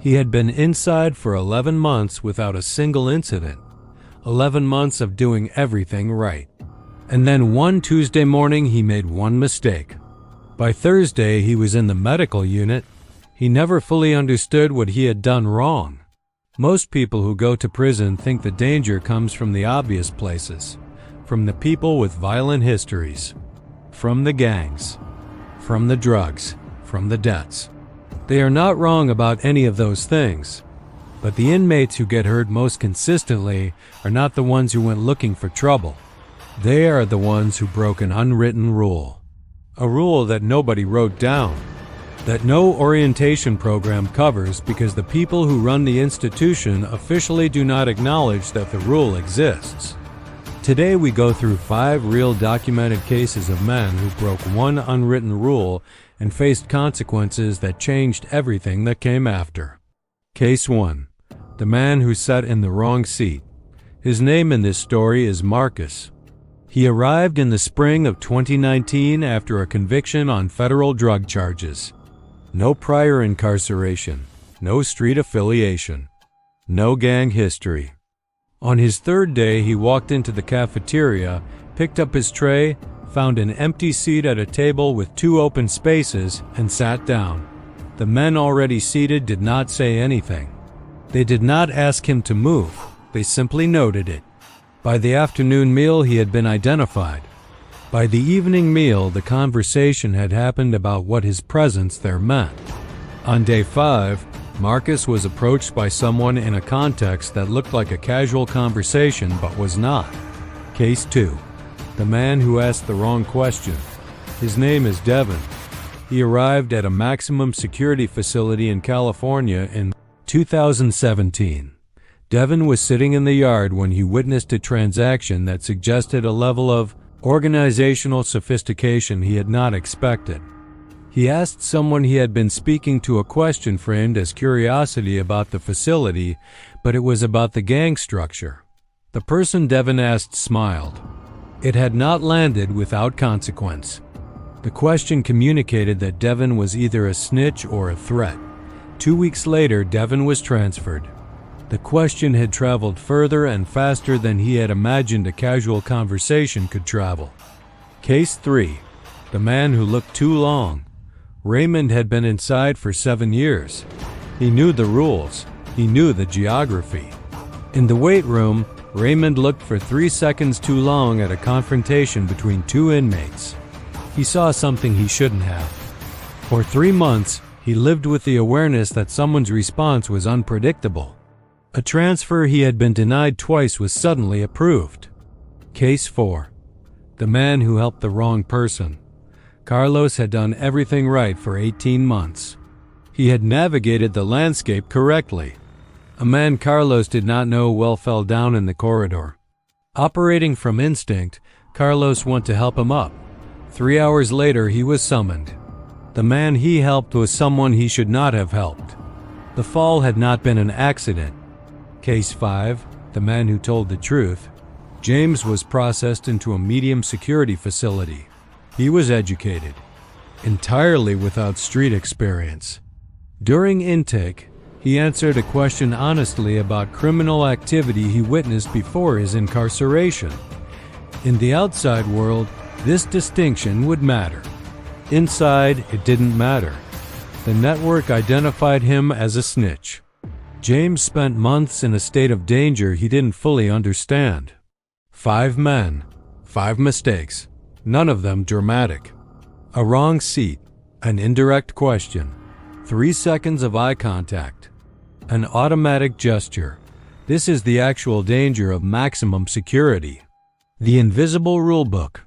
He had been inside for 11 months without a single incident. 11 months of doing everything right. And then one Tuesday morning he made one mistake. By Thursday he was in the medical unit. He never fully understood what he had done wrong. Most people who go to prison think the danger comes from the obvious places, from the people with violent histories, from the gangs, from the drugs, from the debts. They are not wrong about any of those things, but the inmates who get hurt most consistently are not the ones who went looking for trouble. They are the ones who broke an unwritten rule, a rule that nobody wrote down, that no orientation program covers because the people who run the institution officially do not acknowledge that the rule exists. Today we go through 5 real documented cases of men who broke one unwritten rule and faced consequences that changed everything that came after. Case 1. The man who sat in the wrong seat. His name in this story is Marcus. He arrived in the spring of 2019 after a conviction on federal drug charges. No prior incarceration, no street affiliation, no gang history. On his 3rd day, he walked into the cafeteria, picked up his tray, found an empty seat at a table with 2 open spaces, and sat down. The men already seated did not say anything. They did not ask him to move. They simply noted it. By the afternoon meal, he had been identified. By the evening meal, the conversation had happened about what his presence there meant. On day 5, Marcus was approached by someone in a context that looked like a casual conversation but was not. Case 2. The man who asked the wrong question. His name is Devin. He arrived at a maximum security facility in California in 2017. Devin was sitting in the yard when he witnessed a transaction that suggested a level of organizational sophistication he had not expected. He asked someone he had been speaking to a question framed as curiosity about the facility, but it was about the gang structure. The person Devin asked smiled. It had not landed without consequence. The question communicated that Devin was either a snitch or a threat. 2 weeks later, Devin was transferred. The question had traveled further and faster than he had imagined a casual conversation could travel. Case 3. The man who looked too long. Raymond had been inside for 7 years. He knew the rules. He knew the geography. In the weight room, Raymond looked for 3 seconds too long at a confrontation between 2 inmates. He saw something he shouldn't have. For 3 months, he lived with the awareness that someone's response was unpredictable. A transfer he had been denied twice was suddenly approved. Case 4. The man who helped the wrong person. Carlos had done everything right for 18 months. He had navigated the landscape correctly. A man Carlos did not know well fell down in the corridor. Operating from instinct, Carlos went to help him up. 3 hours later, he was summoned. The man he helped was someone he should not have helped. The fall had not been an accident. Case 5. The man who told the truth. James was processed into a medium security facility. He was educated, entirely without street experience. During intake, he answered a question honestly about criminal activity he witnessed before his incarceration. In the outside world, this distinction would matter. Inside, it didn't matter. The network identified him as a snitch. James spent months in a state of danger he didn't fully understand. 5 men, 5 mistakes. None of them dramatic. A wrong seat, an indirect question, 3 seconds of eye contact, an automatic gesture. This is the actual danger of maximum security. The invisible rulebook,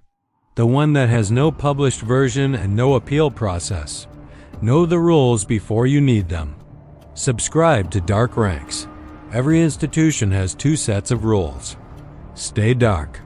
the one that has no published version and no appeal process. Know the rules before you need them. Subscribe to Dark Ranks. Every institution has 2 sets of rules. Stay dark.